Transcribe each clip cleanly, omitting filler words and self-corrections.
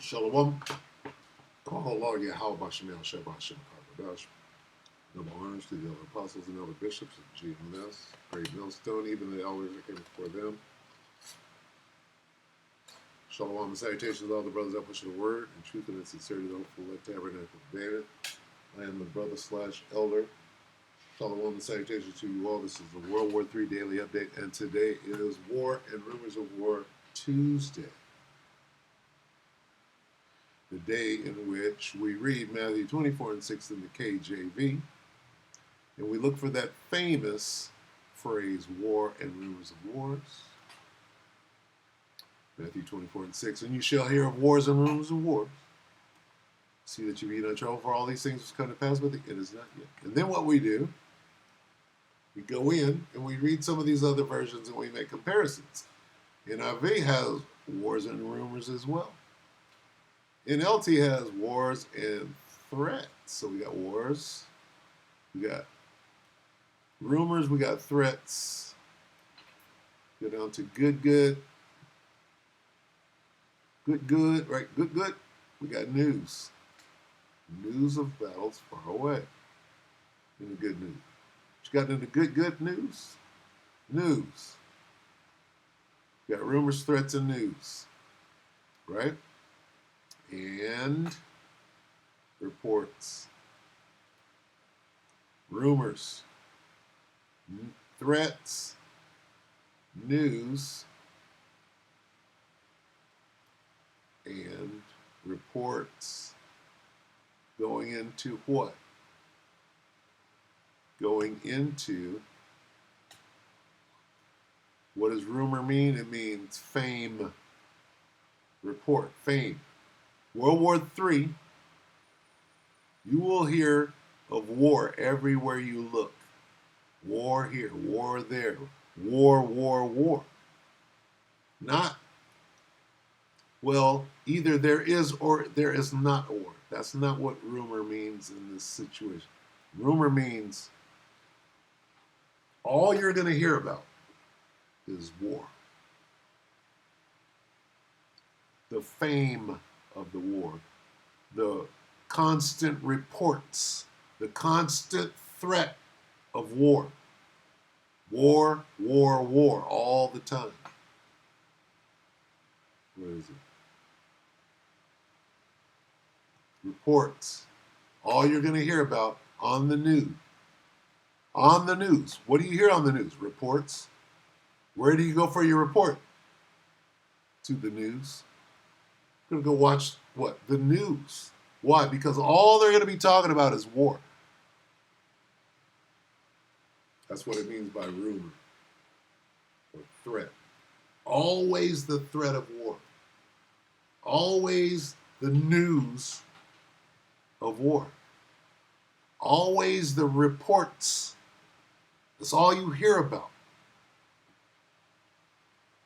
Shalom. Call Lord Yahweh Bashem Shabbat Shem Karadash. Number honors to the other apostles and other bishops of GMS, Great Millstone, even the elders that came before them. Shalom and salutations to all the brothers that push the word and truth and sincerity to the hopeful light tabernacle of David. I am the brother / elder. Shalom and salutations to you all. This is the World War III Daily Update, and today is War and Rumors of War Tuesday. The day in which we read Matthew 24:6 in the KJV, and we look for that famous phrase, war and rumors of wars. Matthew 24:6, and you shall hear of wars and rumors of wars. See that you be not trouble, for all these things will come to pass, but it is not yet. And then what we do, we go in and we read some of these other versions and we make comparisons. NIV has wars and rumors as well. NLT has wars and threats. So we got wars, we got rumors, we got threats. Go down to good, right? Good. We got news. News of battles far away. In the good news. You got into good news? News. You got rumors, threats, and news. Right? And reports, rumors, threats, news, and reports. Going into what? Going into, what does rumor mean? It means fame. Report, fame. World War III, you will hear of war everywhere you look. War here, war there, war. Not, well, either there is or there is not war. That's not what rumor means in this situation. Rumor means all you're going to hear about is war. The fame of the war, the constant reports, the constant threat of war. War, all the time. Where is it? Reports. All you're going to hear about on the news. On the news. What do you hear on the news? Reports. Where do you go for your report? To the news. Going to go watch what? The news. Why? Because all they're going to be talking about is war. That's what it means by rumor or threat. Always the threat of war. Always the news of war. Always the reports. That's all you hear about.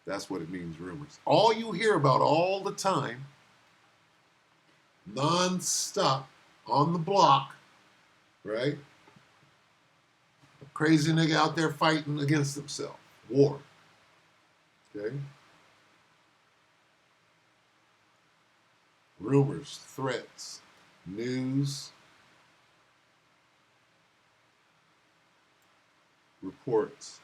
That's what it means, rumors. All you hear about all the time, non-stop, on the block, right? A crazy nigga out there fighting against himself. War. Okay? Rumors, threats, news, reports.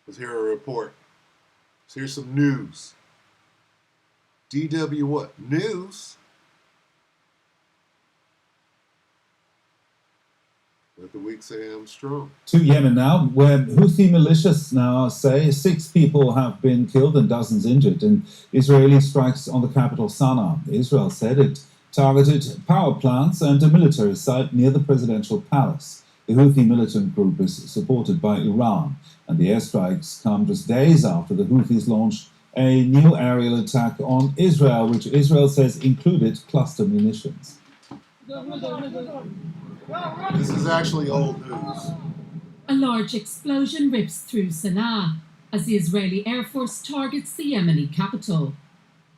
Let's hear a report. Let's hear some news. DW what? News? Let the weak say I'm strong. To Yemen now, where Houthi militias now say 6 people have been killed and dozens injured in Israeli strikes on the capital Sana'a. Israel said it targeted power plants and a military site near the presidential palace. The Houthi militant group is supported by Iran, and the airstrikes come just days after the Houthis launched a new aerial attack on Israel, which Israel says included cluster munitions. This is actually old news. A large explosion rips through Sana'a as the Israeli Air Force targets the Yemeni capital.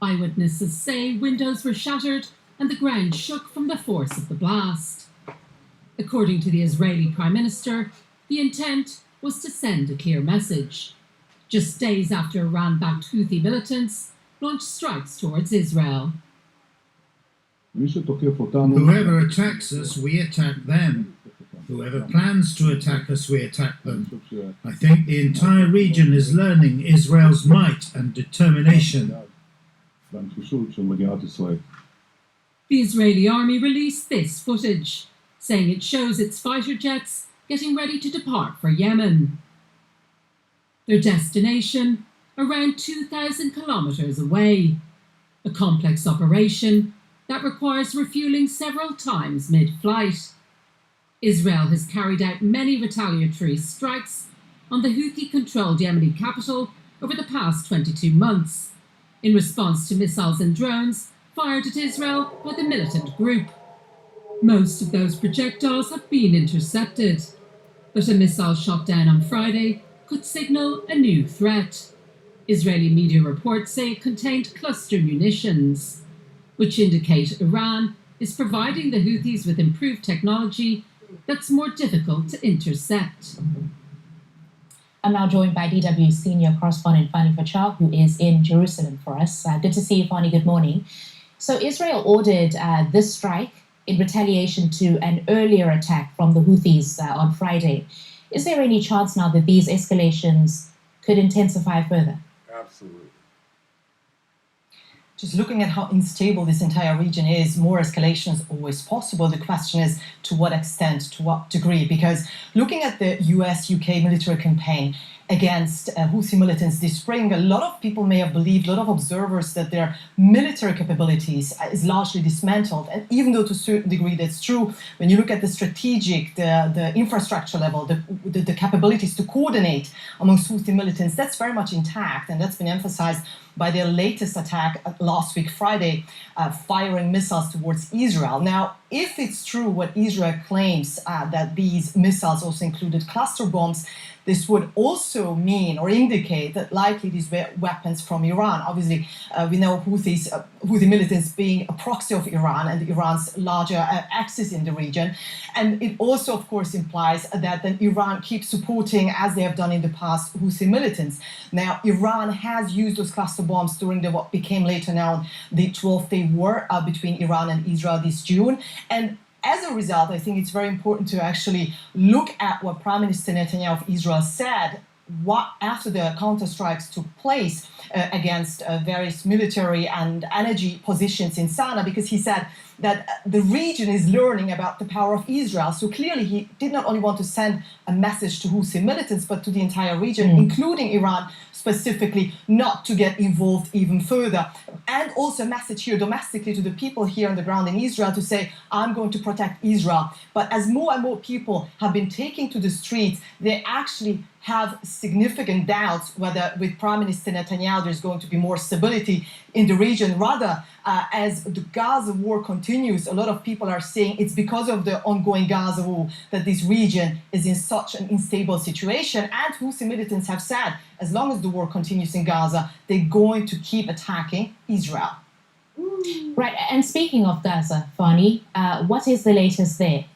Eyewitnesses say windows were shattered and the ground shook from the force of the blast. According to the Israeli Prime Minister, the intent was to send a clear message. Just days after Iran-backed Houthi militants launched strikes towards Israel. Whoever attacks us, we attack them. Whoever plans to attack us, we attack them. I think the entire region is learning Israel's might and determination. The Israeli army released this footage, saying it shows its fighter jets getting ready to depart for Yemen. Their destination, around 2,000 kilometers away. A complex operation that requires refueling several times mid-flight. Israel has carried out many retaliatory strikes on the Houthi-controlled Yemeni capital over the past 22 months, in response to missiles and drones fired at Israel by the militant group. Most of those projectiles have been intercepted, but a missile shot down on Friday could signal a new threat. Israeli media reports say it contained cluster munitions, which indicate Iran is providing the Houthis with improved technology that's more difficult to intercept. I'm now joined by DW senior correspondent Fani Fachal, who is in Jerusalem for us. Good to see you, Fani. Good morning. So Israel ordered this strike in retaliation to an earlier attack from the Houthis on Friday. Is there any chance now that these escalations could intensify further? Absolutely. Just looking at how unstable this entire region is, more escalation is always possible. The question is to what extent, to what degree? Because looking at the US-UK military campaign against Houthi militants this spring, a lot of people may have believed, a lot of observers, that their military capabilities is largely dismantled. And even though to a certain degree that's true, when you look at the strategic, the infrastructure level, the capabilities to coordinate amongst Houthi militants, that's very much intact. And that's been emphasized by their latest attack last week, Friday, firing missiles towards Israel. Now, if it's true what Israel claims, that these missiles also included cluster bombs, this would also mean or indicate that likely these were weapons from Iran. Obviously, we know Houthi militants being a proxy of Iran and Iran's larger axis in the region. And it also, of course, implies that then Iran keeps supporting, as they have done in the past, Houthi militants. Now, Iran has used those cluster bombs during what became later known the 12-day war between Iran and Israel this June. And as a result, I think it's very important to actually look at what Prime Minister Netanyahu of Israel said after the counterstrikes took place against various military and energy positions in Sana'a, because he said that the region is learning about the power of Israel. So clearly he did not only want to send a message to Houthi militants, but to the entire region, including Iran specifically, not to get involved even further. And also a message here domestically to the people here on the ground in Israel to say, I'm going to protect Israel. But as more and more people have been taking to the streets, they actually have significant doubts whether with Prime Minister Netanyahu there's going to be more stability in the region. Rather, as the Gaza war continues, a lot of people are saying it's because of the ongoing Gaza war that this region is in such an unstable situation. And Houthi militants have said, as long as the war continues in Gaza, they're going to keep attacking Israel. Right, and speaking of Gaza, Fani, what is the latest there?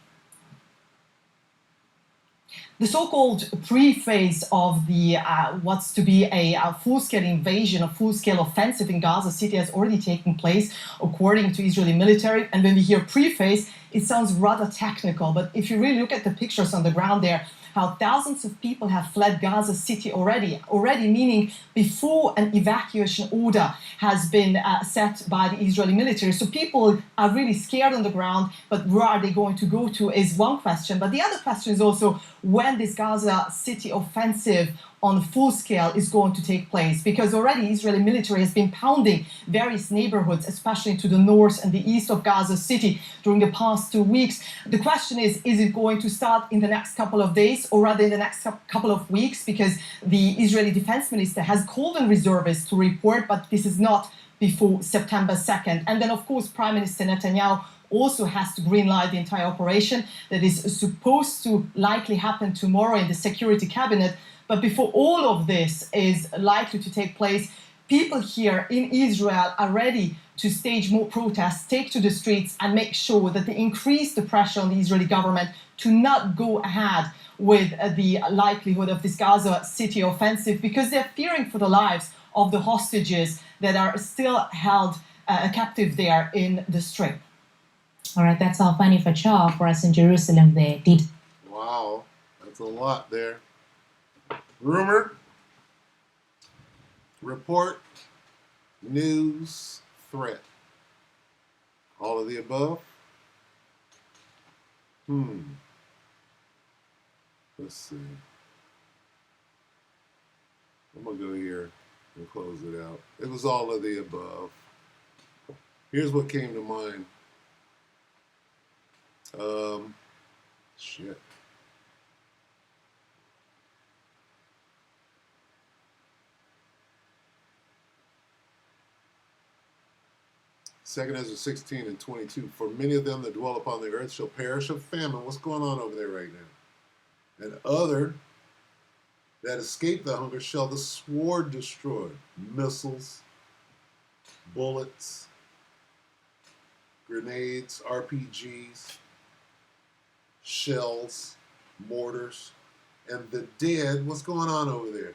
The so-called pre-phase of the what's to be a full-scale invasion, a full-scale offensive in Gaza City has already taken place, according to Israeli military. And when we hear pre-phase, it sounds rather technical. But if you really look at the pictures on the ground there, how thousands of people have fled Gaza City already meaning before an evacuation order has been set by the Israeli military. So people are really scared on the ground, but where are they going to go to is one question. But the other question is also when this Gaza City offensive on full scale is going to take place, because already Israeli military has been pounding various neighborhoods, especially to the north and the east of Gaza City during the past 2 weeks. The question is it going to start in the next couple of days or rather in the next couple of weeks? Because the Israeli defense minister has called on reservists to report, but this is not before September 2nd. And then, of course, Prime Minister Netanyahu also has to greenlight the entire operation that is supposed to likely happen tomorrow in the Security Cabinet. But before all of this is likely to take place, people here in Israel are ready to stage more protests, take to the streets, and make sure that they increase the pressure on the Israeli government to not go ahead with the likelihood of this Gaza City offensive, because they're fearing for the lives of the hostages that are still held captive there in the Strip. All right, that's our Fanny Fachar for us in Jerusalem there. Wow, that's a lot there. Rumor, report, news, threat. All of the above? Let's see. I'm going to go here and close it out. It was all of the above. Here's what came to mind. Shit. Second Ezra 16 and 22. For many of them that dwell upon the earth shall perish of famine. What's going on over there right now? And other that escape the hunger shall the sword destroy. Missiles, bullets, grenades, RPGs, shells, mortars, and the dead. What's going on over there?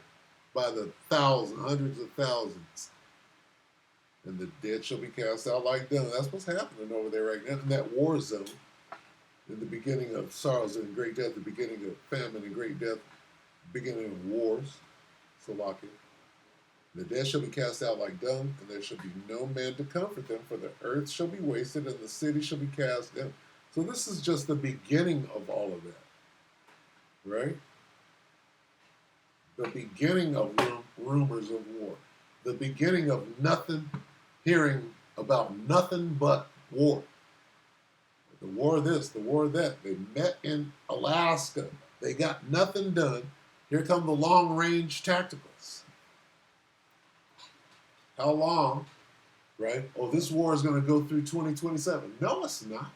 By the thousands, hundreds of thousands. And the dead shall be cast out like dung. That's what's happening over there right now in that war zone. In the beginning of sorrows and great death, the beginning of famine and great death, beginning of wars. Slovakia. The dead shall be cast out like dung, and there shall be no man to comfort them, for the earth shall be wasted, and the city shall be cast down. So this is just the beginning of all of that, right? The beginning of rumors of war. The beginning of nothing, hearing about nothing but war. The war of this, the war of that. They met in Alaska. They got nothing done. Here come the long-range tacticals. How long, right? Oh, this war is going to go through 2027. No, it's not.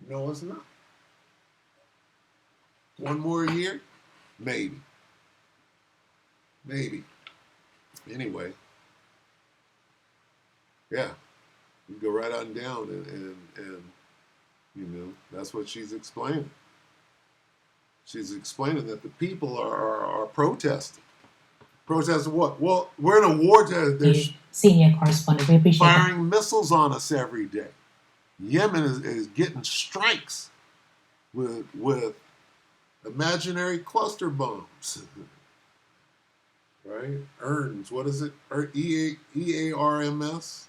No, it's not. One more year? Maybe. Maybe. Anyway. Yeah. You go right on down and you know, that's what she's explaining. She's explaining that the people are protesting. Protesting what? Well, we're in a war. They're senior correspondent. We appreciate firing missiles on us every day. Yemen is getting strikes with imaginary cluster bombs. Right? EARMS. What is it? EARMS.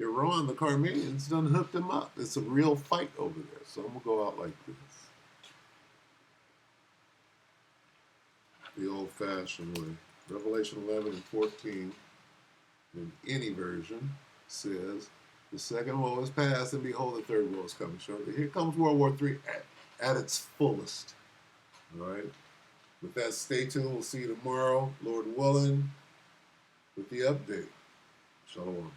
Iran, the Armenians done hooked them up. It's a real fight over there. So I'm going to go out like this. The old-fashioned way. Revelation 11 and 14, in any version, says, the second woe is past, and behold, the third woe is coming shortly. Here comes World War III at its fullest. All right? With that, stay tuned. We'll see you tomorrow, Lord willing, with the update. Shalom.